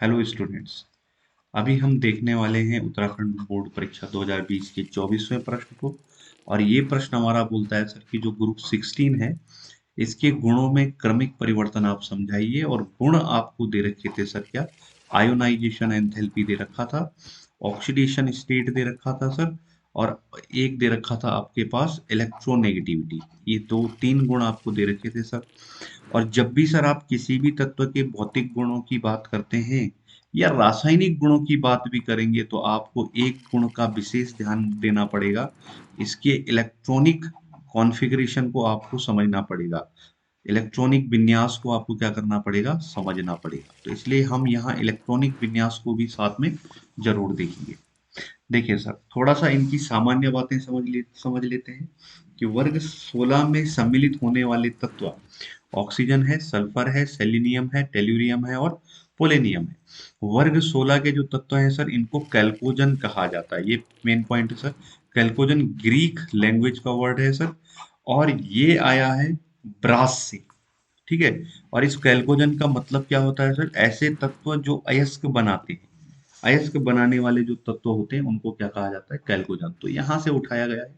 Hello students. अभी हम देखने वाले हैं उत्तराखंड बोर्ड परीक्षा 2020 के 24वें प्रश्न को। और ये प्रश्न हमारा बोलता है सर कि जो ग्रुप 16 है इसके गुणों में क्रमिक परिवर्तन आप समझाइए। और गुण आपको दे रखे थे सर क्या? आयोनाइजेशन एंथैल्पी दे रखा था, ऑक्सीडेशन स्टेट दे रखा था सर, और एक दे रखा था आपके पास इलेक्ट्रोनेगेटिविटी। ये दो तीन गुण आपको दे रखे थे सर। और जब भी सर आप किसी भी तत्व के भौतिक गुणों की बात करते हैं या रासायनिक गुणों की बात भी करेंगे तो आपको एक गुण का विशेष ध्यान देना पड़ेगा। इसके इलेक्ट्रॉनिक कॉन्फ़िगरेशन को आपको समझना पड़ेगा। इलेक्ट्रॉनिक विन्यास को आपको क्या करना पड़ेगा? समझना पड़ेगा। तो इसलिए हम यहाँ इलेक्ट्रॉनिक विन्यास को भी साथ में जरूर देखेंगे। देखिए सर, थोड़ा सा इनकी सामान्य बातें समझ लेते हैं कि वर्ग 16 में सम्मिलित होने वाले तत्व ऑक्सीजन है, सल्फर है, सेलिनियम है, टेल्यूरियम है और पोलेनियम है। वर्ग 16 के जो तत्व हैं सर इनको कैल्कोजन कहा जाता है। ये मेन पॉइंट है सर। कैल्कोजन ग्रीक लैंग्वेज का वर्ड है सर, और ये आया है ब्रास से। ठीक है। और इस कैल्कोजन का मतलब क्या होता है सर? ऐसे तत्व जो अयस्क बनाते हैं। अयस्क बनाने वाले जो तत्व होते हैं उनको क्या कहा जाता है? कैल्कोजन। तो यहाँ से उठाया गया है।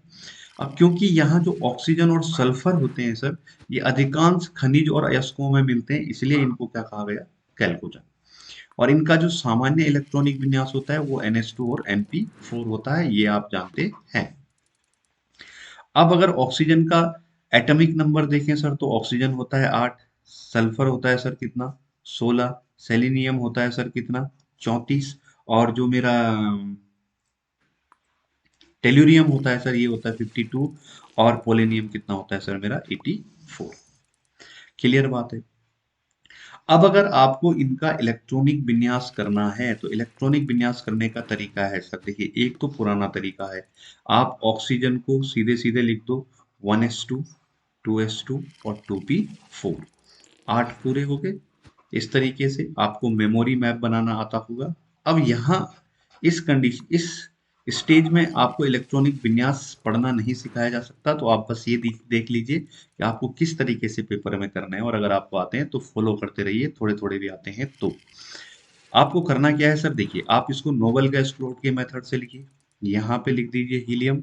अब क्योंकि यहाँ जो ऑक्सीजन और सल्फर होते हैं सर, ये अधिकांश खनिज और अयस्कों में मिलते हैं, इसलिए इनको क्या कहा गया? कैल्कोजन। और इनका जो सामान्य इलेक्ट्रॉनिक विन्यास होता है वो NH2 और NP4 होता है, ये आप जानते हैं। अब अगर ऑक्सीजन का एटॉमिक नंबर देखें सर तो ऑक्सीजन होता है 8, सल्फर होता है सर कितना? 16, सेलिनियम होता है सर कितना? 34, और जो मेरा टेल्यूरियम होता है सर ये होता है 52, और पोलेनियम कितना होता है सर मेरा? 84। क्लियर बात है। अब अगर आपको इनका इलेक्ट्रॉनिक विन्यास करना है तो इलेक्ट्रॉनिक विन्यास करने का तरीका है सर। देखिए, एक तो पुराना तरीका है, आप ऑक्सीजन को सीधे सीधे लिख दो 1s2, 2s2 और 2p4। 8 पूरे हो गए। इस तरीके से आपको मेमोरी मैप बनाना आता होगा। अब यहाँ इस स्टेज में आपको इलेक्ट्रॉनिक विन्यास पढ़ना नहीं सिखाया जा सकता, तो आप बस ये देख लीजिए कि आपको किस तरीके से पेपर में करना है। और अगर आपको आते हैं तो फॉलो करते रहिए, थोड़े थोड़े भी आते हैं तो। आपको करना क्या है सर? देखिए, आप इसको नोबल गैस फ्लोट के मेथड से लिखिए। यहाँ पे लिख दीजिए हीलियम।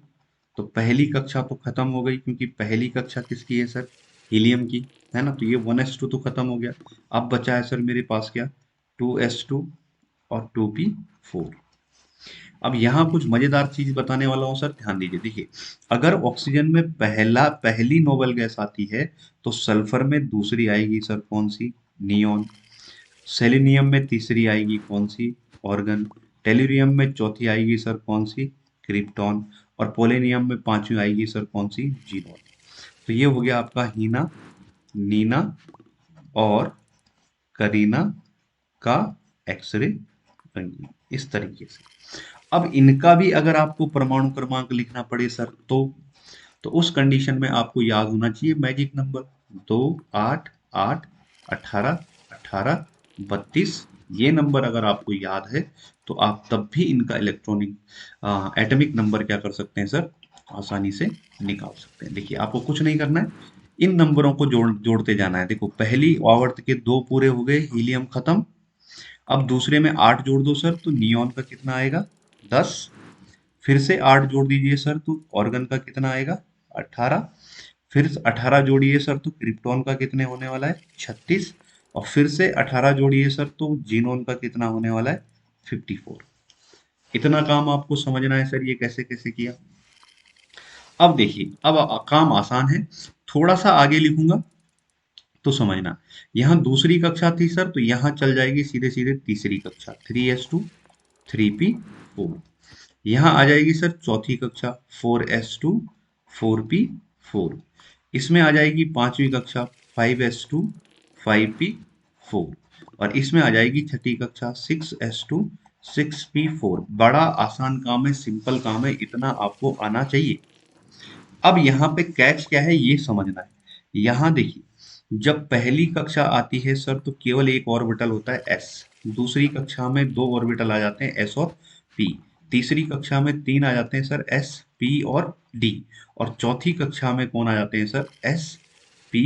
तो पहली कक्षा तो खत्म हो गई, क्योंकि पहली कक्षा किसकी है सर? हीलियम की। है ना? तो ये 1s2 तो खत्म हो गया। अब बचा है सर मेरे पास क्या? 2s2 और 2p4। अब यहाँ कुछ मजेदार चीज बताने वाला हूँ सर, ध्यान दीजिए। देखिए, अगर ऑक्सीजन में पहली नोबल गैस आती है तो सल्फर में दूसरी आएगी सर कौन सी? नियोन। सेलेनियम में तीसरी आएगी कौन सी? ऑर्गन। टेल्यूरियम में चौथी आएगी सर कौन सी? क्रिप्टॉन। और पोलेनियम में पांचवी आएगी सर कौन सी? जीनोन। तो ये हो गया आपका हीना, नीना और करीना का एक्सरे रंगीन। इस तरीके से। अब इनका भी अगर आपको परमाणु क्रमांक लिखना पड़े सर तो उस कंडीशन में आपको याद होना चाहिए मैजिक नंबर 2, 8, 8, 18, 18, 32। ये नंबर अगर आपको याद है तो आप तब भी इनका इलेक्ट्रॉनिक एटॉमिक नंबर क्या कर सकते हैं सर? आसानी से निकाल सकते हैं। देखिए, आपको कुछ नहीं करना है, इन नंबरों को जोड़ते जाना है। देखो, पहली आवर्त के 2 पूरे हो गए, हीलियम खत्म। अब दूसरे में 8 जोड़ दो सर तो नियॉन का कितना आएगा? 10। फिर से 8 जोड़ दीजिए सर तो ऑर्गन का कितना आएगा? 18। फिर 18 जोड़िए सर तो क्रिप्टॉन का कितने होने वाला है? 36। और फिर से 18 जोड़िए सर तो जीनोन का कितना होने वाला है? 54। इतना काम आपको समझना है सर, ये कैसे कैसे किया। अब देखिए, अब काम आसान है। थोड़ा सा आगे लिखूंगा तो समझना। यहाँ दूसरी कक्षा थी सर, तो यहाँ चल जाएगी सीधे सीधे तीसरी कक्षा 3s2, 3p4। यहाँ आ जाएगी सर चौथी कक्षा 4s2, 4p4। इसमें आ जाएगी पांचवी कक्षा 5s2, 5p4। और इसमें आ जाएगी छठी कक्षा 6s2, 6p4। बड़ा आसान काम है, सिंपल काम है, इतना आपको आना चाहिए। अब यहाँ पे कैच क्या है ये समझना है। यहाँ देखिए, जब पहली कक्षा आती है सर तो केवल एक ऑर्बिटल होता है s। दूसरी कक्षा में दो ऑर्बिटल आ जाते हैं s और p। तीसरी कक्षा में तीन आ जाते हैं सर s, p और d। और चौथी कक्षा में कौन आ जाते हैं सर? s, p,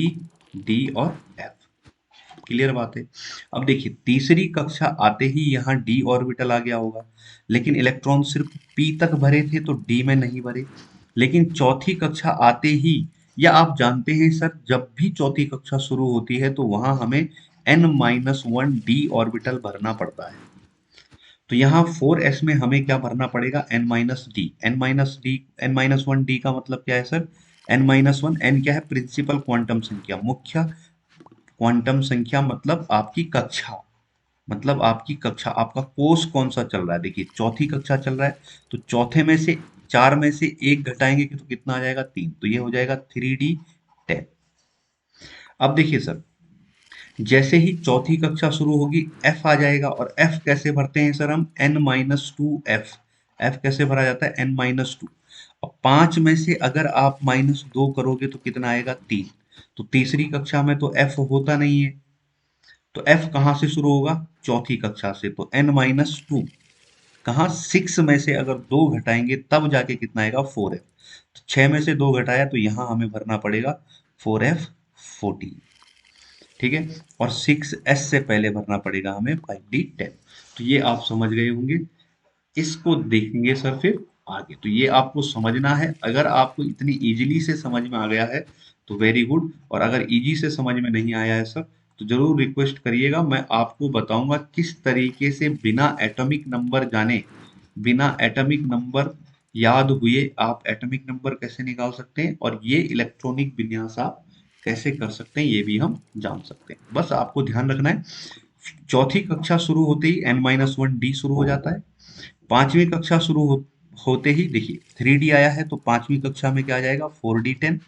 d और f। क्लियर बात है। अब देखिए तीसरी कक्षा आते ही यहाँ डी ऑर्बिटल आ गया होगा, लेकिन इलेक्ट्रॉन सिर्फ पी तक भरे थे तो डी में नहीं भरे। लेकिन चौथी कक्षा आते ही, या आप जानते हैं सर जब भी चौथी कक्षा शुरू होती है तो वहां हमें n-1 डी ऑर्बिटल भरना पड़ता है। तो यहाँ 4s में हमें क्या भरना पड़ेगा, n minus D. n-1 D का मतलब क्या है सर, n-1, n क्या है, प्रिंसिपल क्वांटम संख्या, मुख्य क्वांटम संख्या, मतलब आपकी कक्षा, मतलब आपकी कक्षा, आपका कोर्स कौन सा चल रहा है। देखिए चौथी कक्षा चल रहा है तो चौथे में से चार में से एक घटाएंगे तो कितना आ जाएगा, 3, तो ये हो जाएगा 3d10। अब देखिए सर जैसे ही चौथी कक्षा शुरू होगी एफ आ जाएगा, और एफ कैसे भरते हैं सर हम, n-2 एफ। एफ कैसे भरा जाता है, n-2। अब 5 में से अगर आप -2 करोगे तो कितना आएगा, 3। तो तीसरी कक्षा में तो एफ होता नहीं है, तो एफ कहाँ से शुरू होगा, चौथी कक्षा से। तो n-2 कहाँ, 6 में से अगर 2 घटाएंगे तब जाके कितना आएगा, 4f। तो 6 में से 2 घटाया तो यहाँ हमें भरना पड़ेगा 4f14, ठीक है। और 6s से पहले भरना पड़ेगा हमें 5d10। तो ये आप समझ गए होंगे। इसको देखेंगे सर फिर आगे, तो ये आपको समझना है। अगर आपको इतनी इजीली से समझ में आ गया है तो वेरी गुड, और अगर इजी से समझ में नहीं आया है सर तो जरूर रिक्वेस्ट करिएगा, मैं आपको बताऊंगा किस तरीके से बिना एटॉमिक नंबर जाने, बिना एटॉमिक नंबर याद हुए आप एटॉमिक नंबर कैसे निकाल सकते हैं, और ये इलेक्ट्रॉनिक विन्यास आप कैसे कर सकते हैं ये भी हम जान सकते हैं। बस आपको ध्यान रखना है चौथी कक्षा शुरू होते ही n-1 डी शुरू हो जाता है। पांचवी कक्षा होते ही देखिए 3D आया है तो पांचवी कक्षा में क्या आ जाएगा, 4d10।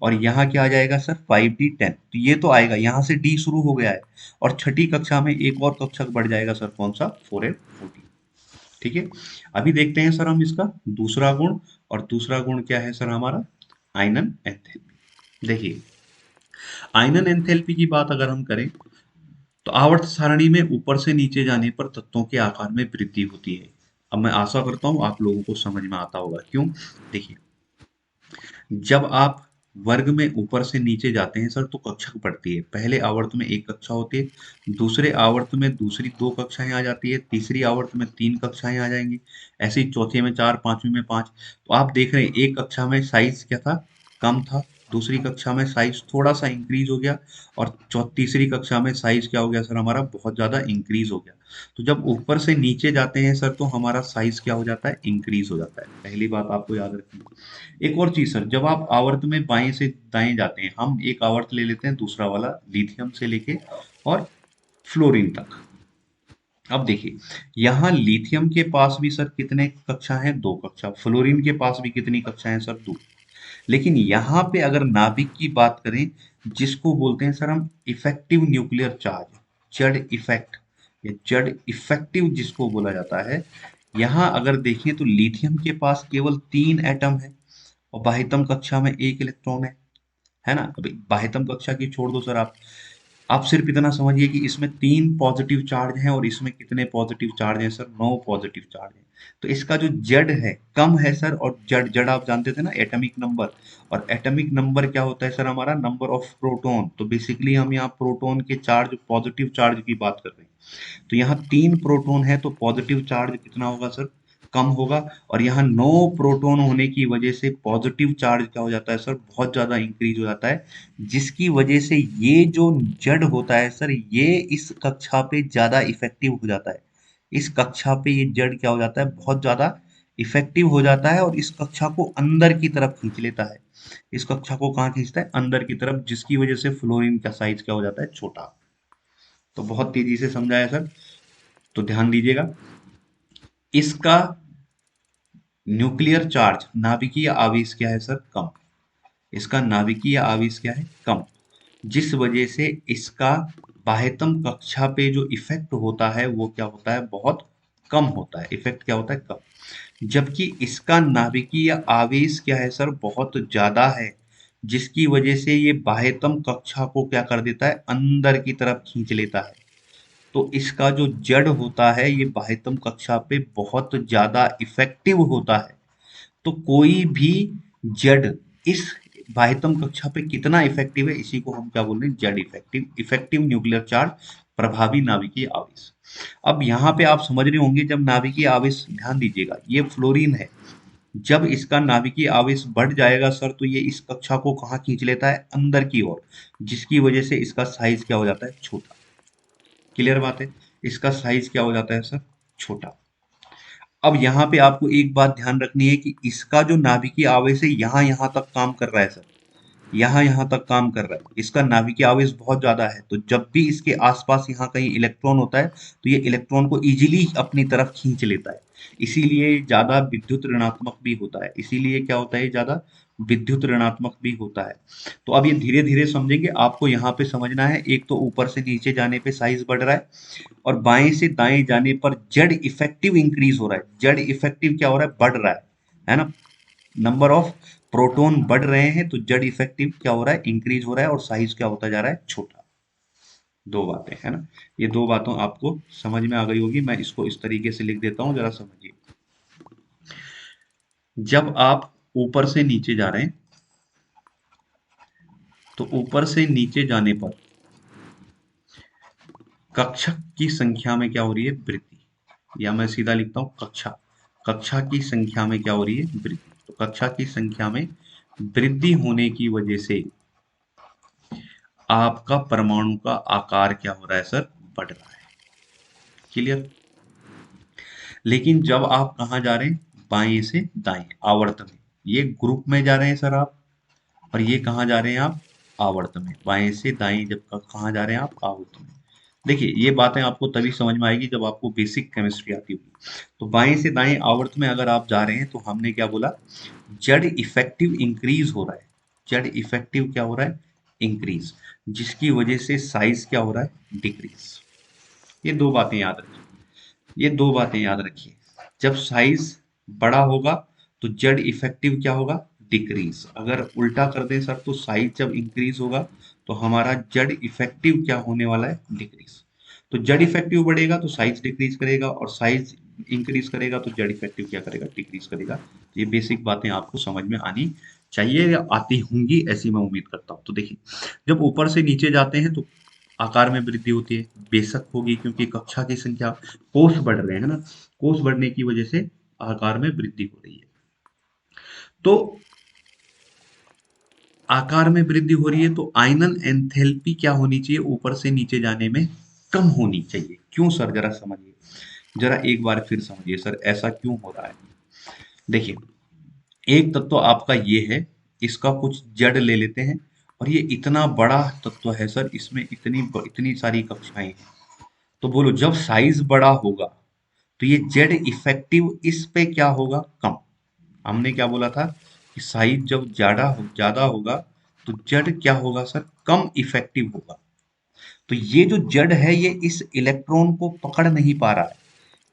और यहाँ क्या आ जाएगा सर, 5d10। तो ये तो आएगा, यहाँ से डी शुरू हो गया है। और छठी कक्षा में एक और कक्षा बढ़ जाएगा सर, कौन सा, 4f14, ठीक है। अभी देखते हैं सर हम इसका दूसरा गुण, और दूसरा गुण क्या है सर हमारा, आयनन एंथैल्पी। देखिए आयनन एंथैल्पी की बात अगर हम करें तो आवर्त सारणी में ऊपर से नीचे जाने पर तत्वों के आकार में वृद्धि होती है। अब मैं आशा करता हूं आप लोगों को समझ में आता होगा क्यों। देखिए जब आप वर्ग में ऊपर से नीचे जाते हैं सर तो कक्षा बढ़ती है। पहले आवर्त में एक कक्षा होती है, दूसरे आवर्त में दूसरी 2 कक्षाएं आ जाती है, तीसरी आवर्त में 3 कक्षाएं आ जाएंगी, ऐसे ही चौथे में 4, पांचवी में 5। तो आप देख रहे हैं एक कक्षा में साइज क्या था, कम था, दूसरी कक्षा में साइज थोड़ा सा इंक्रीज हो गया, और तीसरी कक्षा में साइज क्या हो गया सर हमारा, बहुत ज्यादा इंक्रीज हो गया। तो जब ऊपर से नीचे जाते हैं सर तो हमारा साइज क्या हो जाता है, इंक्रीज हो जाता है। पहली बात आपको याद रखनी है। एक और चीज सर, जब आप आवर्त में बाएं से दाएं जाते हैं, हम एक आवर्त ले लेते हैं दूसरा वाला, लिथियम से लेके और फ्लोरीन तक। अब देखिए यहाँ लिथियम के पास भी सर कितने कक्षा हैं, 2 कक्षा, फ्लोरीन के पास भी कितनी कक्षा हैं सर, 2। लेकिन यहाँ पे अगर नाभिक की बात करें, जिसको बोलते हैं सर हम इफेक्टिव न्यूक्लियर चार्ज, जड़ इफेक्ट, या जड़ इफेक्टिव जिसको बोला जाता है, यहाँ अगर देखें तो लिथियम के पास केवल 3 एटम है, और बाह्यतम कक्षा में 1 इलेक्ट्रॉन है ना। अभी बाह्यतम कक्षा की छोड़ दो सर, आप सिर्फ इतना समझिए कि इसमें 3 पॉजिटिव चार्ज हैं, और इसमें कितने पॉजिटिव चार्ज हैं सर, 9 पॉजिटिव चार्ज हैं। तो इसका जो जेड है कम है सर, और जेड जेड आप जानते थे ना, एटॉमिक नंबर। और एटॉमिक नंबर क्या होता है सर हमारा, नंबर ऑफ प्रोटॉन। तो बेसिकली हम यहाँ प्रोटॉन के चार्ज, पॉजिटिव चार्ज की बात कर रहे हैं। तो यहाँ 3 प्रोटॉन है तो पॉजिटिव चार्ज कितना होगा सर, कम होगा। और यहाँ 9 प्रोटॉन होने की वजह से पॉजिटिव चार्ज क्या हो जाता है सर, बहुत ज्यादा इंक्रीज हो जाता है, जिसकी वजह से ये जो जड़ होता है सर, ये इस कक्षा पे ज्यादा इफेक्टिव हो जाता है। इस कक्षा पे ये जड़ क्या हो जाता है, बहुत ज्यादा इफेक्टिव हो जाता है, और इस कक्षा को अंदर की तरफ खींच लेता है। इस कक्षा को कहाँ खींचता है, अंदर की तरफ, जिसकी वजह से फ्लोरीन का साइज क्या हो जाता है, छोटा। तो बहुत तेजी से समझाया सर, तो ध्यान दीजिएगा। इसका न्यूक्लियर चार्ज, नाभिकीय आवेश क्या है सर, कम। इसका नाभिकीय आवेश क्या है, कम, जिस वजह से इसका बाह्यतम कक्षा पे जो इफेक्ट होता है वो क्या होता है, बहुत कम होता है। इफेक्ट क्या होता है, कम। जबकि इसका नाभिकीय आवेश क्या है सर, बहुत ज्यादा है, जिसकी वजह से ये बाह्यतम कक्षा को क्या कर देता है, अंदर की तरफ खींच लेता है। तो इसका जो जड़ होता है ये बाह्यतम कक्षा पे बहुत ज्यादा इफेक्टिव होता है। तो कोई भी जड़ इस बाह्यतम कक्षा पे कितना इफेक्टिव है, इसी को हम क्या बोल रहे हैं, Z effective, effective nuclear charge, प्रभावी नाभिकीय आवेश। अब यहाँ पे आप समझ रहे होंगे, जब नाभिकीय आवेश, ध्यान दीजिएगा, ये फ्लोरीन है, जब इसका नाभिकीय आवेश बढ़ जाएगा सर, तो ये इस कक्षा को कहाँ खींच लेता है, अंदर की ओर, जिसकी वजह से इसका साइज क्या हो जाता है, छोटा। क्लियर बात है, इसका साइज क्या हो जाता है सर, छोटा। अब यहाँ पे आपको एक बात ध्यान रखनी है कि इसका जो नाभिकीय आवेश है यहाँ यहाँ तक काम कर रहा है सर, यहाँ यहाँ तक काम कर रहा है, इसका नाभिकीय आवेश बहुत ज्यादा है, तो जब भी इसके आसपास यहाँ कहीं इलेक्ट्रॉन होता है तो ये इलेक्ट्रॉन को इजीली अपनी तरफ खींच लेता है, इसीलिए ज्यादा विद्युत ऋणात्मक भी होता है, इसीलिए क्या होता है, ज्यादा विद्युत ऋणात्मक भी होता है। तो अब ये धीरे धीरे समझेंगे, आपको यहाँ पे समझना है, एक तो ऊपर से नीचे जाने पे साइज बढ़ रहा है, और बाएं से दाएं जाने पर जेड इफेक्टिव इंक्रीज हो रहा है, जेड इफेक्टिव क्या हो रहा है, बढ़ रहा है ना, नंबर ऑफ प्रोटॉन बढ़ रहे हैं, तो जेड इफेक्टिव क्या हो रहा है, इंक्रीज हो रहा है, और साइज क्या होता जा रहा है, छोटा। दो बातें है ना, ये दो बातों आपको समझ में आ गई होगी, मैं इसको इस तरीके से लिख देता हूं, जरा समझिए। जब आप ऊपर से नीचे जा रहे हैं, तो ऊपर से नीचे जाने पर कक्षक की संख्या में क्या हो रही है, वृद्धि, या मैं सीधा लिखता हूं, कक्षा, कक्षा की संख्या में क्या हो रही है, वृद्धि। तो कक्षा की संख्या में वृद्धि होने की वजह से आपका परमाणु का आकार क्या हो रहा है सर, बढ़ रहा है। क्लियर। लेकिन जब आप कहाँ जा रहे हैं, बाएं से दाएं, आवर्त में, ये ग्रुप में जा रहे हैं सर आप, और ये कहाँ जा रहे हैं आप, आवर्त में, बाएं से दाएं, जब कहाँ जा रहे हैं आप, आवर्त में। देखिए ये बातें आपको तभी समझ में आएगी जब आपको बेसिक केमिस्ट्री आती होगी। तो बाएं से दाएं आवर्त में अगर आप जा रहे हैं, तो हमने क्या बोला, जेड इफेक्टिव इंक्रीज हो रहा है, जेड इफेक्टिव क्या हो रहा है, इंक्रीज, जिसकी वजह से साइज क्या हो रहा है, डिक्रीज। ये दो बातें याद रखिए, ये दो बातें याद रखिए, जब साइज बड़ा होगा तो जेड इफेक्टिव क्या होगा, डिक्रीज। अगर उल्टा कर दें सर, तो साइज जब इंक्रीज होगा तो हमारा जेड इफेक्टिव क्या होने वाला है, डिक्रीज। तो जेड इफेक्टिव बढ़ेगा तो साइज डिक्रीज करेगा, और साइज इंक्रीज करेगा तो जेड इफेक्टिव क्या करेगा, डिक्रीज करेगा। ये बेसिक बातें आपको समझ में आनी चाहिए, या आती होंगी ऐसी मैं उम्मीद करता हूँ। तो देखिए, जब ऊपर से नीचे जाते हैं तो आकार में वृद्धि होती है, बेशक होगी, क्योंकि कक्षा की संख्या, कोष बढ़ रहे हैं ना, कोष बढ़ने की वजह से आकार में वृद्धि हो रही है। तो आकार में वृद्धि हो रही है, तो आयनन एंथैल्पी क्या होनी चाहिए, ऊपर से नीचे जाने में कम होनी चाहिए। क्यों सर, जरा समझिए, जरा एक बार फिर समझिए सर, ऐसा क्यों हो रहा है। देखिए, एक तत्व आपका ये है, इसका कुछ जड़ ले लेते हैं, और ये इतना बड़ा तत्व है सर, इसमें इतनी इतनी सारी कक्षाएं हैं, तो बोलो जब साइज बड़ा होगा तो ये जेड इफेक्टिव इस पे क्या होगा, कम। हमने क्या बोला था कि साइज जब ज्यादा होगा तो जेड क्या होगा सर, कम इफेक्टिव होगा। तो ये जो जेड है, ये इस इलेक्ट्रॉन को पकड़ नहीं पा रहा है,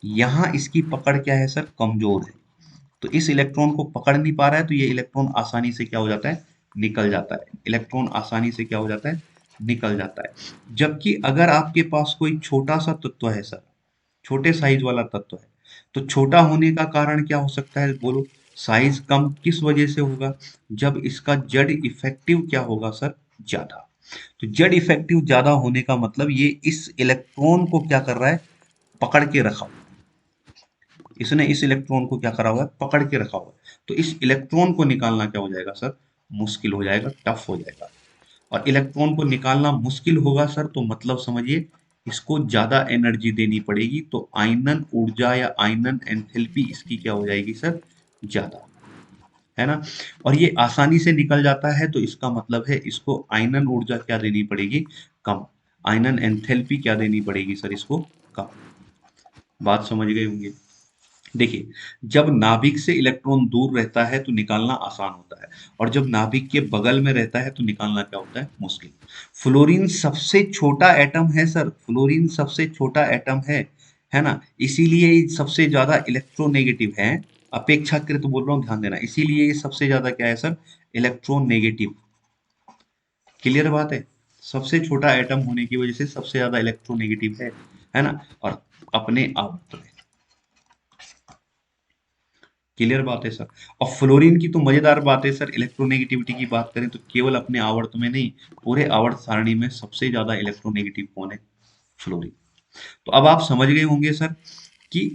यहाँ इसकी पकड़ क्या है सर, कमजोर है। तो इस इलेक्ट्रॉन को पकड़ नहीं पा रहा है, तो ये इलेक्ट्रॉन आसानी से क्या हो जाता है, निकल जाता है, इलेक्ट्रॉन आसानी से क्या हो जाता है, निकल जाता है। जबकि अगर आपके पास कोई छोटा सा तत्व है सर, छोटे साइज वाला तत्व है, तो छोटा होने का कारण क्या हो सकता है, बोलो, साइज कम किस वजह से होगा, जब इसका जेड इफेक्टिव क्या होगा सर, ज्यादा। तो जेड इफेक्टिव ज्यादा होने का मतलब ये इस इलेक्ट्रॉन को क्या कर रहा है, पकड़ के रखा हुआ है। इसने इस इलेक्ट्रॉन को क्या करा हुआ है, पकड़ के रखा हुआ है। तो इस इलेक्ट्रॉन को निकालना क्या हो जाएगा सर, मुश्किल हो जाएगा, टफ हो जाएगा। और इलेक्ट्रॉन को निकालना मुश्किल होगा सर, तो मतलब समझिए, इसको ज्यादा एनर्जी देनी पड़ेगी, तो आयनन ऊर्जा या आयनन एंथैल्पी इसकी क्या हो जाएगी सर, ज्यादा, है ना। और ये आसानी से निकल जाता है, तो इसका मतलब है इसको आयनन ऊर्जा क्या देनी पड़ेगी, कम। आयनन एंथैल्पी क्या देनी पड़ेगी सर, इसको कम। बात समझ गए होंगे। देखिए, जब नाभिक से इलेक्ट्रॉन दूर रहता है तो निकालना आसान होता है, और जब नाभिक के बगल में रहता है तो निकालना क्या होता है, मुश्किल। फ्लोरीन सबसे छोटा एटम है सर, फ्लोरीन सबसे छोटा एटम है ना, इसीलिए ये सबसे ज्यादा इलेक्ट्रोनेगेटिव है, अपेक्षाकृत बोल रहा हूँ, ध्यान देना, इसीलिए ये सबसे ज्यादा क्या है सर, इलेक्ट्रोनेगेटिव। क्लियर बात है, सबसे छोटा एटम होने की वजह से सबसे ज्यादा इलेक्ट्रोनेगेटिव है ना। और अपने आप क्लियर बात है सर। और फ्लोरीन की तो मजेदार बात है सर, इलेक्ट्रोनेगेटिविटी की बात करें तो केवल अपने आवर्त में नहीं, पूरे आवर्त सारणी में सबसे ज्यादा इलेक्ट्रोनेगेटिव कौन है? फ्लोरीन। तो अब आप समझ गए होंगे सर कि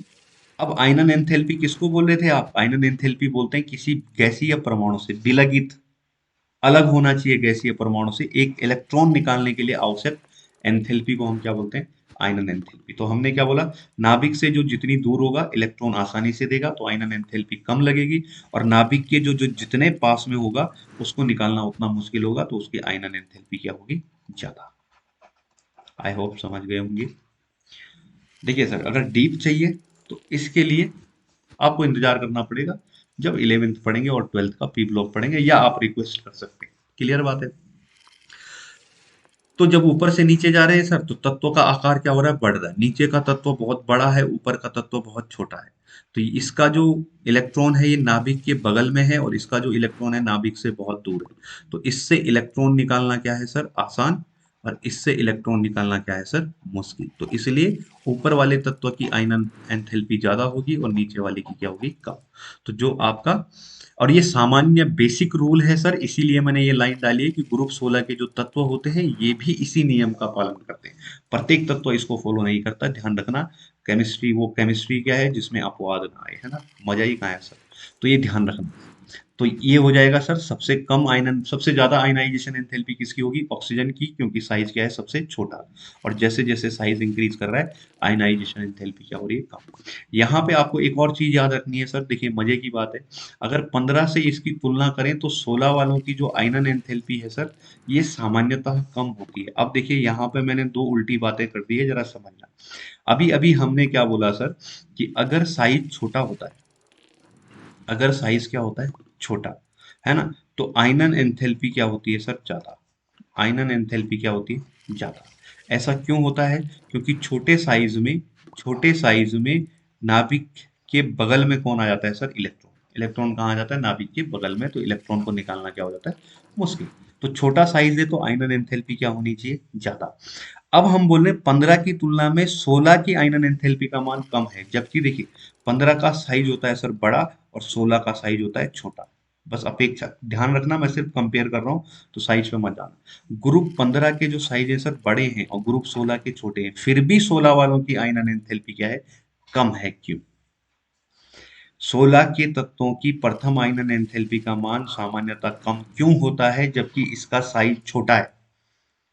अब आयनन एंथैल्पी किसको बोल रहे थे आप? आयनन एंथैल्पी बोलते हैं किसी गैसीय परमाणु से विलगित, अलग होना चाहिए गैसीय परमाणु से एक इलेक्ट्रॉन निकालने के लिए आवश्यक एंथैल्पी को हम क्या बोलते हैं? आयनन एंथैल्पी। तो हमने क्या बोला? नाभिक से जो जितनी दूर होगा इलेक्ट्रॉन आसानी से देगा तो आयनन एंथैल्पी कम लगेगी, और नाभिक के जो जो जितने पास में होगा उसको निकालना उतना मुश्किल होगा तो उसकी आयनन एंथैल्पी क्या होगी? ज्यादा। आई होप समझ गए होंगे। देखिए सर, अगर डीप चाहिए तो इसके लिए आपको इंतजार करना पड़ेगा जब 11th पढ़ेंगे और 12th का पी ब्लॉक पढ़ेंगे, या आप रिक्वेस्ट कर सकते हैं। क्लियर बात है। तो जब ऊपर से नीचे जा रहे हैं सर तो तत्व का आकार क्या हो रहा है? बढ़ रहा है। नीचे का तत्व बहुत बड़ा है, ऊपर का तत्व बहुत छोटा है। तो इसका जो इलेक्ट्रॉन है ये नाभिक के बगल में है, और इसका जो इलेक्ट्रॉन है नाभिक से बहुत दूर है। तो इससे इलेक्ट्रॉन निकालना क्या है सर? आसान। और इससे इलेक्ट्रॉन निकालना क्या है सर? मुश्किल। तो इसलिए ऊपर वाले तत्व की आयनन एंथैल्पी ज्यादा होगी और नीचे वाले की क्या होगी? कम। तो जो आपका, और ये सामान्य बेसिक रूल है सर, इसीलिए मैंने ये लाइन डाली है कि ग्रुप 16 के जो तत्व होते हैं ये भी इसी नियम का पालन करते हैं। प्रत्येक तत्व इसको फॉलो नहीं करता, ध्यान रखना। केमिस्ट्री, वो केमिस्ट्री क्या है जिसमें अपवाद ना आए, है ना? मजा ही कहाँ है सर। तो ये ध्यान रखना। तो ये हो जाएगा सर, सबसे कम आयनन, सबसे ज्यादा आयनाइजेशन एंथैल्पी किसकी होगी? ऑक्सीजन की, क्योंकि साइज क्या है? सबसे छोटा। और जैसे जैसे साइज इंक्रीज कर रहा है आयनाइजेशन एंथैल्पी क्या हो रही है? कम। यहाँ पे आपको एक और चीज याद रखनी है सर, देखिए मजे की बात है। अगर 15 से इसकी तुलना करें तो 16 वालों की जो आयनन एंथैल्पी है सर, ये सामान्यतः कम होती है। अब देखिए यहाँ पे मैंने दो उल्टी बातें कर दी है, जरा समझना। अभी अभी हमने क्या बोला सर? कि अगर साइज छोटा होता है, अगर साइज क्या होता है? छोटा, है ना? तो आयनन एंथैल्पी क्या होती है सर? ज्यादा। आयनन एंथैल्पी क्या होती है? ज्यादा। ऐसा क्यों होता है? क्योंकि छोटे साइज में नाभिक के बगल में कौन आ जाता है सर? इलेक्ट्रॉन। इलेक्ट्रॉन कहाँ आ जाता है? नाभिक के बगल में। तो इलेक्ट्रॉन को निकालना क्या हो जाता है? मुश्किल। तो छोटा साइज है तो आयनन एंथैल्पी क्या होनी चाहिए? ज्यादा। अब हम बोल रहे हैं 15 की तुलना में 16 की आयनन एंथैल्पी का मान कम है, जबकि देखिए 15 का साइज होता है सर बड़ा, और 16 का साइज होता है छोटा। बस अपेक्षा ध्यान रखना, मैं सिर्फ कंपेयर कर रहा हूँ, तो साइज पे मत जाना। ग्रुप 15 के जो साइज है सर बड़े हैं, और ग्रुप 16 के छोटे हैं, फिर भी 16 वालों की आयनन एंथैल्पी क्या है? कम है। क्यों? 16 के तत्वों की प्रथम आयनन एंथैल्पी का मान सामान्यतः कम क्यों होता है जबकि इसका साइज छोटा है?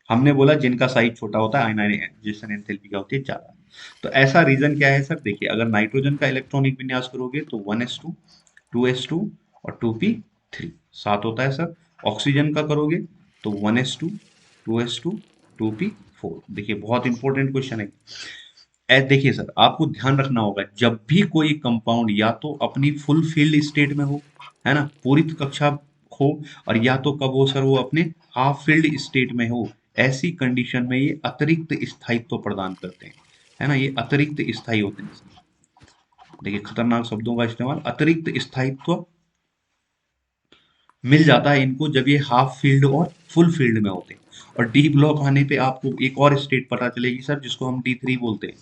हमने बोला जिनका साइज छोटा होता है आयनाइजेशन एंथैल्पी क्या होती है? ज्यादा। तो ऐसा रीजन क्या है सर? देखिए, अगर नाइट्रोजन का इलेक्ट्रॉनिक विन्यास करोगे तो 1s2, 2s2 और 2p3, 7 होता है सर। ऑक्सीजन का करोगे तो 1s2, 2s2, 2p4। देखिए बहुत इंपॉर्टेंट क्वेश्चन है। देखिए सर, आपको ध्यान रखना होगा जब भी कोई कंपाउंड या तो अपनी फुल फील्ड स्टेट में हो, है ना, पूरित कक्षा हो, और या तो कब हो सर? वो अपने हाफ फील्ड स्टेट में हो। ऐसी कंडीशन में ये अतिरिक्त स्थायित्व प्रदान करते हैं, है ना? ये अतिरिक्त स्थायी होते हैं सर। देखिए खतरनाक शब्दों का इस्तेमाल, अतिरिक्त स्थायित्व मिल जाता है इनको जब ये हाफ फील्ड और फुल फील्ड में होते हैं। और डी ब्लॉक आने पे आपको एक और स्टेट पता चलेगी सर, जिसको हम D3 बोलते हैं।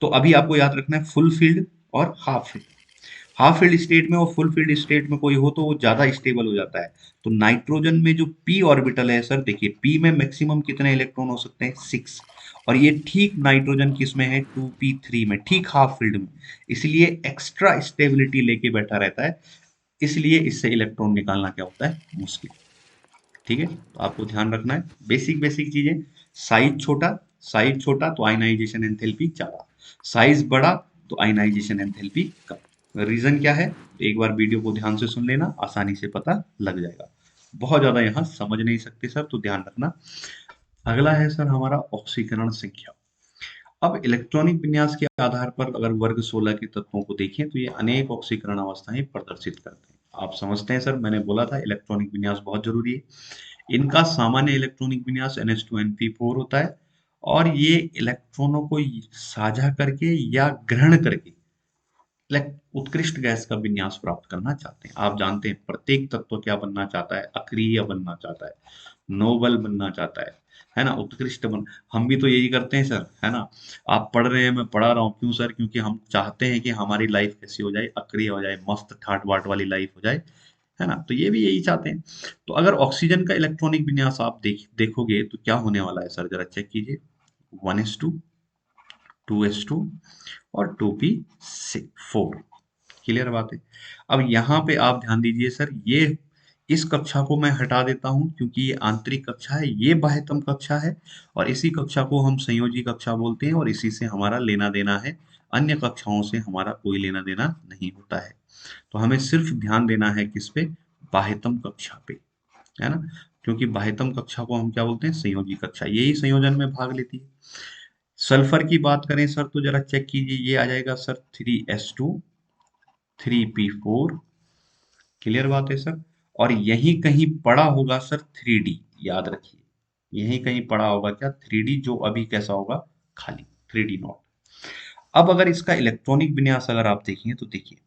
तो अभी आपको याद रखना है फुल फील्ड और half field. Half field state में और फुल फील्ड स्टेट में कोई हो तो वो ज्यादा स्टेबल हो जाता है। तो नाइट्रोजन में जो पी ऑर्बिटल है सर, देखिए पी में मैक्सिमम कितने इलेक्ट्रॉन हो सकते हैं? 6। और ये ठीक नाइट्रोजन किस में है? 2p3 में, ठीक हाफ फील्ड में। इसलिए एक्स्ट्रा स्टेबिलिटी लेके बैठा रहता है, इसलिए इससे इलेक्ट्रॉन निकालना क्या होता है? मुश्किल। ठीक है, तो आपको ध्यान रखना है बेसिक बेसिक चीजें। साइज छोटा, साइज छोटा तो आयनाइजेशन एंथैल्पी ज्यादा। साइज बड़ा तो आयनाइजेशन एंथैल्पी कम। रीजन क्या है? तो एक बार वीडियो को ध्यान से सुन लेना, आसानी से पता लग जाएगा। बहुत ज्यादा यहाँ समझ नहीं सकते सर, तो ध्यान रखना। अगला है सर हमारा ऑक्सीकरण संख्या। अब इलेक्ट्रॉनिक विन्यास के आधार पर अगर वर्ग 16 के तत्वों को देखें तो ये अनेक ऑक्सीकरण अवस्थाएं प्रदर्शित करते हैं। आप समझते हैं सर, मैंने बोला था इलेक्ट्रॉनिक विन्यास बहुत जरूरी है। इनका सामान्य इलेक्ट्रॉनिक विन्यास NH2 NP4 होता है, और ये इलेक्ट्रॉनों को साझा करके या ग्रहण करके उत्कृष्ट गैस का विन्यास प्राप्त करना चाहते हैं। आप जानते हैं प्रत्येक तत्व क्या बनना चाहता है? अक्रिय बनना चाहता है, नोबल बनना चाहता है। है ना, उत्कृष्ट बन। हम भी तो यही करते हैं सर, है ना। आप पढ़ रहे हैं, मैं पढ़ा रहा हूँ, क्यों सर? क्योंकि हम चाहते हैं कि हमारी लाइफ कैसी हो जाए, अक्रिय हो जाए, मस्त ठाट बाट वाली लाइफ हो जाए, है ना। तो ये भी यही चाहते हैं। तो अगर ऑक्सीजन का इलेक्ट्रॉनिक विन्यास आप देखोगे तो क्या होने वाला है सर, जरा चेक कीजिए। 1s2, 2s2 और 2p4। क्लियर बात है। अब यहाँ पे आप ध्यान दीजिए सर, ये इस कक्षा को मैं हटा देता हूं क्योंकि ये आंतरिक कक्षा है, ये बाह्यतम कक्षा है, और इसी कक्षा को हम संयोजी कक्षा बोलते हैं, और इसी से हमारा लेना देना है। अन्य कक्षाओं से हमारा कोई लेना देना नहीं होता है। तो हमें सिर्फ ध्यान देना है किस पे? बाह्यतम कक्षा पे, है ना। क्योंकि बाह्यतम कक्षा को हम क्या बोलते हैं? संयोजी कक्षा। यही संयोजन में भाग लेती है। सल्फर की बात करें सर तो जरा चेक कीजिए, ये आ जाएगा सर 3s2, 3p4। क्लियर बात है सर। और यहीं कहीं पड़ा होगा सर 3d, याद रखिए। यहीं कहीं पड़ा होगा क्या? 3d, जो अभी कैसा होगा? खाली, 3d नॉट। अब अगर इसका इलेक्ट्रॉनिक विन्यास अगर आप देखिए तो देखिए,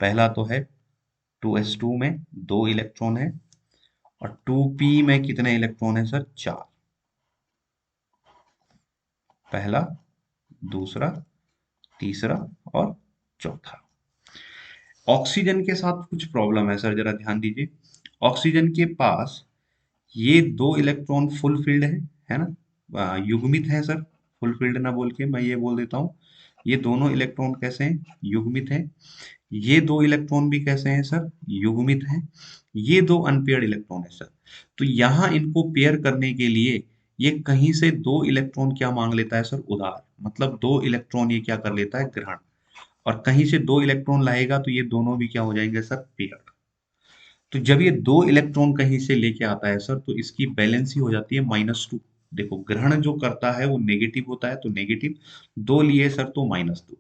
पहला तो है 2s2 में 2 इलेक्ट्रॉन है, और 2p में कितने इलेक्ट्रॉन है सर? 4। पहला, दूसरा, तीसरा और चौथा। ऑक्सीजन के साथ कुछ प्रॉब्लम है सर, जरा ध्यान दीजिए। ऑक्सीजन के पास ये 2 इलेक्ट्रॉन फुल फील्ड है ना, युग्मित है सर। फुल फील्ड ना बोल के मैं ये बोल देता हूँ, ये दोनों इलेक्ट्रॉन कैसे हैं? युग्मित हैं। ये 2 इलेक्ट्रॉन भी कैसे हैं सर? युग्मित हैं। ये 2 अनपेयर्ड इलेक्ट्रॉन है सर। तो यहाँ इनको पेयर करने के लिए ये कहीं से 2 इलेक्ट्रॉन क्या मांग लेता है सर? उधार। मतलब 2 इलेक्ट्रॉन ये क्या कर लेता है? ग्रहण। और कहीं से 2 इलेक्ट्रॉन लाएगा तो ये दोनों भी क्या हो जाएंगे सर? पेयर। तो जब ये 2 इलेक्ट्रॉन कहीं से लेके आता है सर, तो इसकी बैलेंसी हो जाती है -2। देखो, ग्रहण जो करता है वो नेगेटिव होता है, तो नेगेटिव। 2 लिए सर तो -2।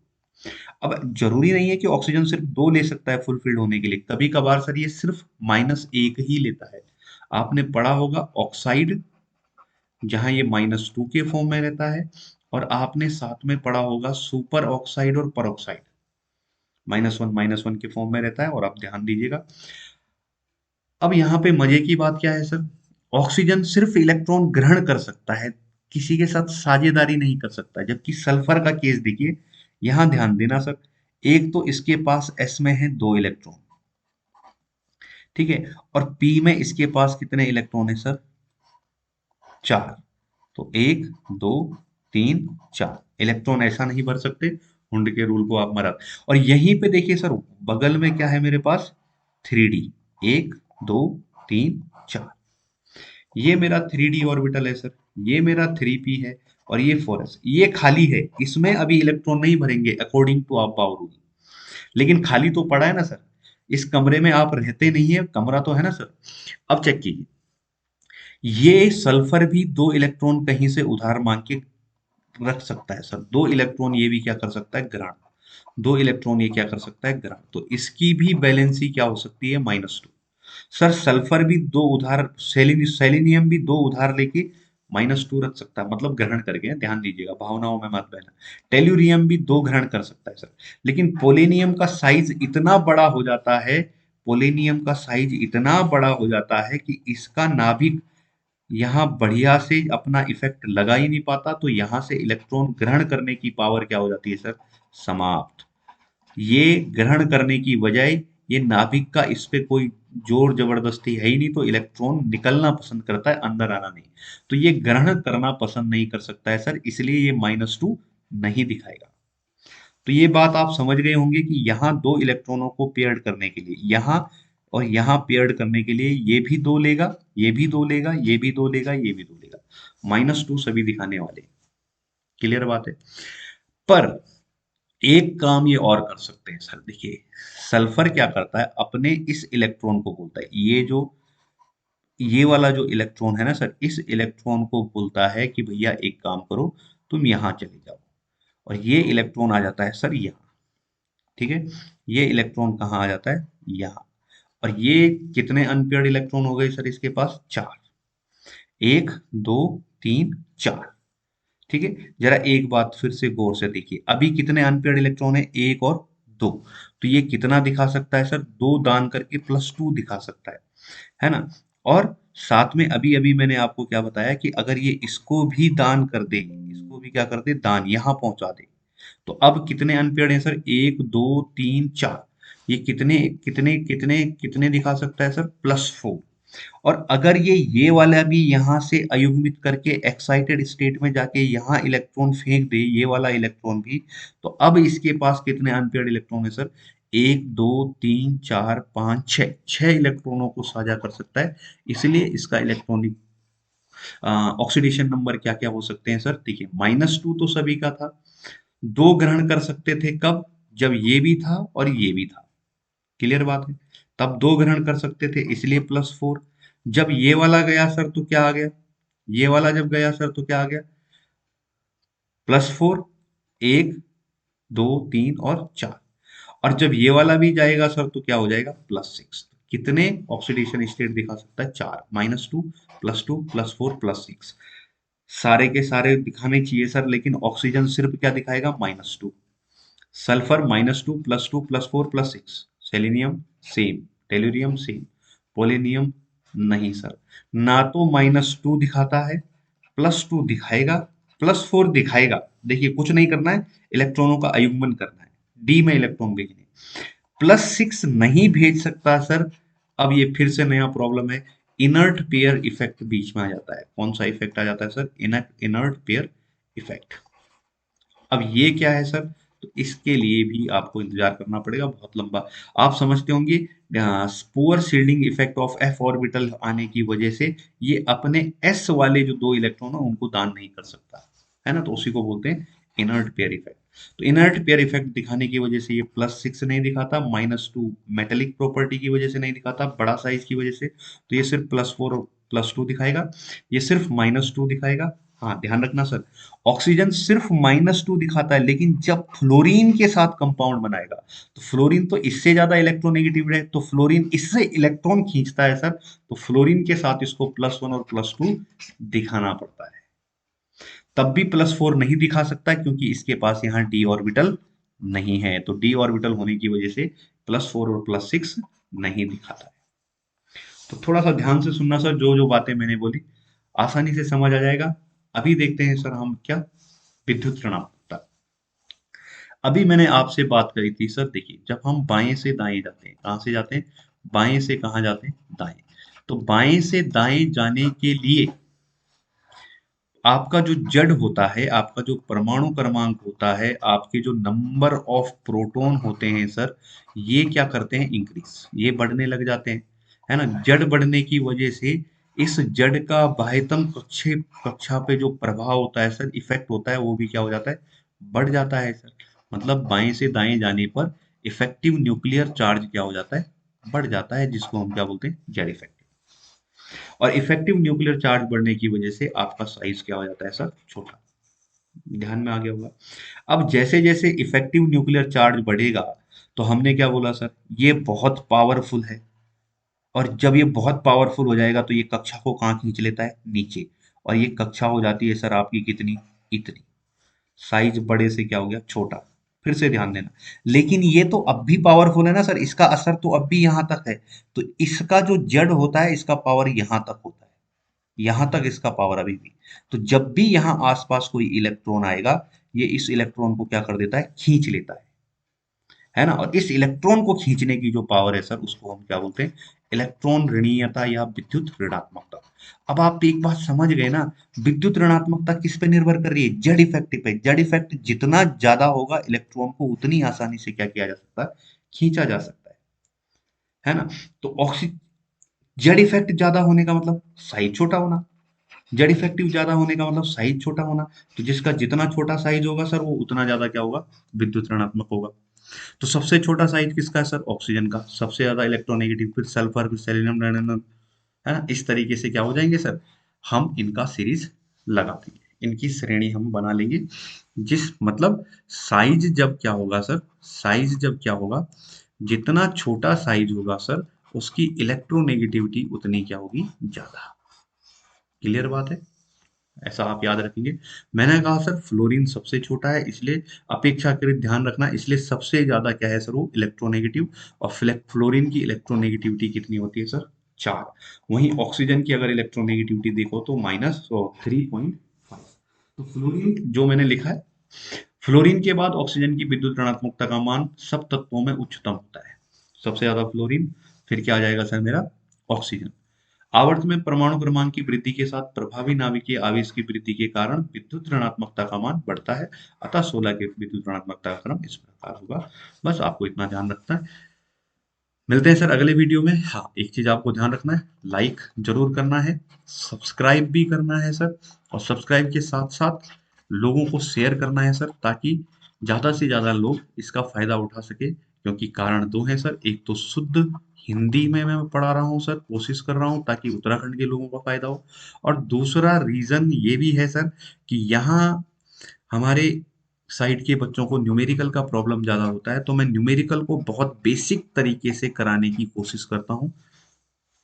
अब जरूरी नहीं है कि ऑक्सीजन सिर्फ 2 ले सकता है फुलफिल्ड होने के लिए, कभी कभार सर ये सिर्फ -1 ही लेता है। आपने पढ़ा होगा ऑक्साइड, जहां ये -2 के फॉर्म में रहता है। और आपने साथ में पढ़ा होगा सुपर ऑक्साइड और पर ऑक्साइड, -1 के फॉर्म में रहता है। और आप ध्यान दीजिएगा, अब यहाँ पे मजे की बात क्या है सर? ऑक्सीजन सिर्फ इलेक्ट्रॉन ग्रहण कर सकता है, किसी के साथ साझेदारी नहीं कर सकता। जबकि सल्फर का केस देखिए, यहां ध्यान देना सर। एक तो इसके पास s में है 2 इलेक्ट्रॉन, ठीक है। और p में इसके पास कितने इलेक्ट्रॉन है सर? 4। तो 1, 2, 3, 4 इलेक्ट्रॉन ऐसा नहीं भर सकते। हुंड के रूल को आप मरा। और यहीं पे देखिए सर, बगल में क्या है मेरे पास? 3d। 1, 2, 3, 4। ये मेरा 3d ऑर्बिटल है सर। ये मेरा 3p है। और ये 4s, ये खाली है, इसमें अभी इलेक्ट्रॉन नहीं भरेंगे अकॉर्डिंग टू आप रूल। लेकिन खाली तो पड़ा है ना सर। इस कमरे में आप रहते नहीं है, कमरा तो है ना सर। अब चेक कीजिए, ये सल्फर भी 2 इलेक्ट्रॉन कहीं से उधार मांग के रख सकता है सर। 2 इलेक्ट्रॉन ये भी क्या कर सकता है? ग्रहण। 2 इलेक्ट्रॉन ये क्या कर सकता है? ग्रहण। तो इसकी भी बैलेंसी क्या हो सकती है? -2। सर सल्फर भी 2 उधार, सेलिनियम भी 2 उधार लेके -2 रख सकता है, मतलब ग्रहण करके। ध्यान दीजिएगा, भावनाओं में मत बहना। टेल्यूरियम भी 2 ग्रहण कर सकता है सर। लेकिन पोलेनियम का साइज इतना बड़ा हो जाता है, पोलेनियम का साइज इतना बड़ा हो जाता है कि इसका नाभिक यहाँ बढ़िया से अपना इफेक्ट लगा ही नहीं पाता, तो यहाँ से इलेक्ट्रॉन ग्रहण करने की पावर क्या हो जाती है सर? समाप्त। ये ग्रहण करने की बजाय, ये नाभिक का इस पे कोई जोर जबरदस्ती है ही नहीं, तो इलेक्ट्रॉन निकलना पसंद करता है, अंदर आना नहीं। तो ये ग्रहण करना पसंद नहीं कर सकता है सर, इसलिए ये -2 नहीं दिखाएगा। तो ये बात आप समझ गए होंगे कि यहाँ 2 इलेक्ट्रॉनों को पेयर्ड करने के लिए, यहाँ और यहाँ पेयर्ड करने के लिए ये भी 2 लेगा, ये भी 2 लेगा, ये भी 2 लेगा, ये भी 2 लेगा। -2 सभी दिखाने वाले। क्लियर बात है। पर एक काम ये और कर सकते हैं सर, देखिए। सल्फर क्या करता है? अपने इस इलेक्ट्रॉन को बोलता है, ये वाला जो इलेक्ट्रॉन है ना सर, इस इलेक्ट्रॉन को बोलता है कि भैया एक काम करो, तुम यहाँ चले जाओ। और ये इलेक्ट्रॉन आ जाता है सर यहाँ, ठीक है। ये इलेक्ट्रॉन कहाँ आ जाता है? यहाँ। और ये कितने अनपेयर्ड इलेक्ट्रॉन हो गए सर इसके पास? 4। 1, 2, 3, 4। ठीक है। जरा एक बात फिर से गौर से देखिए, अभी कितने अनपेयर्ड इलेक्ट्रॉन है? 1 और 2। तो ये कितना दिखा सकता है सर? 2 दान करके +2 दिखा सकता है ना। और साथ में अभी अभी मैंने आपको क्या बताया कि अगर ये इसको भी दान कर दे, इसको भी क्या कर दे, दान यहां पहुंचा दे, तो अब कितने अनपेयर्ड हैं सर, एक दो तीन चार, ये कितने कितने कितने कितने दिखा सकता है सर, +4। और अगर ये वाला भी यहां से अयुग्मित करके एक्साइटेड स्टेट में जाके यहाँ इलेक्ट्रॉन फेंक दे, ये वाला इलेक्ट्रॉन भी, तो अब इसके पास कितने अनपेयर्ड इलेक्ट्रॉन है सर, एक दो तीन चार पाँच छः, छह इलेक्ट्रॉनों को साझा कर सकता है। इसलिए इसका इलेक्ट्रॉनिक ऑक्सीडेशन नंबर क्या क्या हो सकते हैं सर, देखिए -2 तो सभी का था, दो ग्रहण कर सकते थे कब, जब ये भी था और ये भी था, क्लियर बात है, तब दो ग्रहण कर सकते थे इसलिए +4। जब ये वाला गया सर तो क्या आ गया, ये वाला जब गया सर तो क्या आ गया, +4, एक दो तीन और चार, और जब ये वाला भी जाएगा सर तो क्या हो जाएगा, +6। कितने ऑक्सीडेशन स्टेट दिखा सकता है, चार, -2 +2 +4 +6, सारे के सारे दिखाने चाहिए सर, लेकिन ऑक्सीजन सिर्फ क्या दिखाएगा, -2, sulphur -2 +2 +4 +6, selenium same, tellurium same, polonium नहीं सर, ना तो -2 दिखाता है, +2 दिखाएगा, +4 दिखाएगा, देखिए कुछ नहीं करना है, इलेक्ट्रॉनों का अयुग्मन करना है, डी में इलेक्ट्रॉन भेजने, +6 नहीं भेज सकता सर। अब ये फिर से नया प्रॉब्लम है, इनर्ट पेयर इफेक्ट बीच में आ जाता है, कौन सा इफेक्ट आ जाता है सर, इनर्ट पेयर इफेक्ट। अब ये क्या है सर, तो इसके लिए भी आपको इंतजार करना पड़ेगा बहुत लंबा। आप समझते होंगे poor shielding effect of F orbital आने की वजह से ये अपने एस वाले जो दो इलेक्ट्रॉन है उनको दान नहीं कर सकता है ना, तो उसी को बोलते हैं इनर्ट पेयर इफेक्ट। तो इनर्ट पेयर इफेक्ट दिखाने की वजह से ये +6 नहीं दिखाता, -2 मेटेलिक प्रॉपर्टी की वजह से नहीं दिखाता, बड़ा साइज की वजह से, तो ये सिर्फ +4 और +2 दिखाएगा, ये सिर्फ -2 दिखाएगा। हाँ ध्यान रखना सर, ऑक्सीजन सिर्फ -2 दिखाता है, लेकिन जब फ्लोरीन के साथ कंपाउंड बनाएगा, तो फ्लोरीन तो इससे ज्यादा इलेक्ट्रोनेगेटिव है, तो फ्लोरीन इससे इलेक्ट्रॉन खींचता है सर, तो फ्लोरीन के साथ इसको +1 और +2 दिखाना पड़ता है। तब भी +4 नहीं दिखा सकता क्योंकि इसके पास यहाँ d ऑर्बिटल नहीं है, तो d ऑर्बिटल होने की वजह से +4 और +6 नहीं दिखाता है। तो थोड़ा सा ध्यान से सुनना सर, जो जो बातें मैंने बोली आसानी से समझ आ जाएगा। अभी देखते हैं सर हम क्या, विद्युत ऋणात्मकता। अभी मैंने आपसे बात करी थी सर, देखिए जब हम बाएं से दाएं जाते हैं, कहाँ से जाते हैं, बाएं से कहाँ जाते हैं, दाएं, तो बाएं से दाएं जाने के लिए आपका जो जड़ होता है, आपका जो परमाणु क्रमांक होता है, आपके जो नंबर ऑफ प्रोटॉन होते हैं सर, ये क्या करते हैं, इंक्रीज, ये बढ़ने लग जाते हैं, है ना, जड़ बढ़ने की वजह से इस जड़ का बाह्यतम कक्षा पे जो प्रभाव होता है सर, इफेक्ट होता है, वो भी क्या हो जाता है, बढ़ जाता है सर। मतलब बाएं से दाएं जाने पर इफेक्टिव न्यूक्लियर चार्ज क्या हो जाता है, बढ़ जाता है, जिसको हम क्या बोलते हैं, जड़ इफेक्ट। और इफेक्टिव न्यूक्लियर चार्ज बढ़ने की वजह से आपका साइज क्या हो जाता है सर, छोटा, ध्यान में आ गया होगा। अब जैसे जैसे इफेक्टिव न्यूक्लियर चार्ज बढ़ेगा, तो हमने क्या बोला सर, ये बहुत पावरफुल है, और जब ये बहुत पावरफुल हो जाएगा तो ये कक्षा को कहाँ खींच लेता है, नीचे, और ये कक्षा हो जाती है सर आपकी कितनी, इतनी, साइज बड़े से क्या हो गया, छोटा। फिर से ध्यान देना, लेकिन ये तो अब भी पावरफुल है ना सर, इसका असर तो अब भी यहां तक है, तो इसका जो जड़ होता है इसका पावर यहां तक होता है, यहां तक इसका पावर अभी भी। तो जब भी यहां आसपास कोई इलेक्ट्रॉन आएगा, ये इस इलेक्ट्रॉन को क्या कर देता है, खींच लेता है ना, और इस इलेक्ट्रॉन को खींचने की जो पावर है सर, उसको हम क्या बोलते हैं, इलेक्ट्रॉन ऋणीयता या विद्युत ऋणात्मकता। अब आप एक बात समझ गए ना, विद्युत ऋणात्मकता किस पे निर्भर कर रही है, जड़ इफेक्ट पे। जड़ इफेक्ट जितना ज्यादा होगा, इलेक्ट्रॉन को उतनी आसानी से क्या किया जा सकता है, खींचा जा सकता है ना। तो ऑक्सी जड़ इफेक्ट ज्यादा होने का मतलब साइज छोटा होना, जड़ इफेक्टिव ज्यादा होने का मतलब साइज छोटा होना, तो जिसका जितना छोटा साइज होगा सर, वो उतना ज्यादा क्या होगा, विद्युत ऋणात्मक होगा। तो सबसे छोटा साइज किसका है सर, ऑक्सीजन का, सबसे ज्यादा इलेक्ट्रोनेगेटिव, फिर सल्फर, फिर सेलेनियम, नाइट्रोजन, है ना, इस तरीके से क्या हो जाएंगे सर, हम इनका सीरीज लगा देंगे, इनकी श्रेणी हम बना लेंगे। जिस मतलब साइज जब क्या होगा सर, साइज जब क्या होगा, जितना छोटा साइज होगा सर, उसकी इलेक्ट्रोनेगेटिविटी उतनी क्या होगी, ज्यादा। क्लियर बात है, ऐसा आप याद रखेंगे। मैंने कहा सर फ्लोरीन सबसे छोटा है, इसलिए अपेक्षाकृत ध्यान रखना, इसलिए सबसे ज्यादा क्या है सर, वो इलेक्ट्रोनेगेटिव। और फ्लोरीन की इलेक्ट्रोनेगेटिविटी कितनी होती है सर, 4। वहीं ऑक्सीजन की अगर इलेक्ट्रोनेगेटिविटी देखो तो -3.5। तो फ्लोरीन जो मैंने लिखा है, फ्लोरीन के बाद ऑक्सीजन की विद्युत ऋणात्मकता का मान सब तत्वों में उच्चतम होता है। सबसे ज्यादा फ्लोरीन, फिर क्या आ जाएगा सर मेरा ऑक्सीजन। आवर्त में परमाणु क्रमांक की वृद्धि के साथ प्रभावी नाभिकीय आवेश की वृद्धि के कारण विद्युत ऋणात्मकता का मान बढ़ता है। अतः 16 के विद्युत ऋणात्मकता का क्रम इस प्रकार होगा। बस आपको इतना ध्यान रखना है। मिलते हैं सर अगले वीडियो में। हाँ, एक चीज आपको ध्यान रखना है, लाइक जरूर करना है, सब्सक्राइब भी करना है सर, और सब्सक्राइब के साथ साथ लोगों को शेयर करना है सर, ताकि ज्यादा से ज्यादा लोग इसका फायदा उठा सके। क्योंकि कारण दो है सर, एक तो शुद्ध हिंदी में मैं पढ़ा रहा हूँ सर, कोशिश कर रहा हूँ ताकि उत्तराखंड के लोगों का फायदा हो, और दूसरा रीजन ये भी है सर कि यहाँ हमारे साइड के बच्चों को न्यूमेरिकल का प्रॉब्लम ज़्यादा होता है, तो मैं न्यूमेरिकल को बहुत बेसिक तरीके से कराने की कोशिश करता हूँ।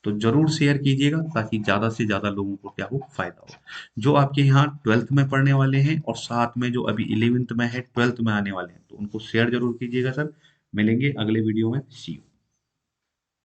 तो ज़रूर शेयर कीजिएगा ताकि ज़्यादा से ज़्यादा लोगों को क्या हो, फायदा हो। जो आपके यहाँ 12th में पढ़ने वाले हैं और साथ में जो अभी 11th में है, 12th में आने वाले हैं, तो उनको शेयर जरूर कीजिएगा सर। मिलेंगे अगले वीडियो में। सी यू।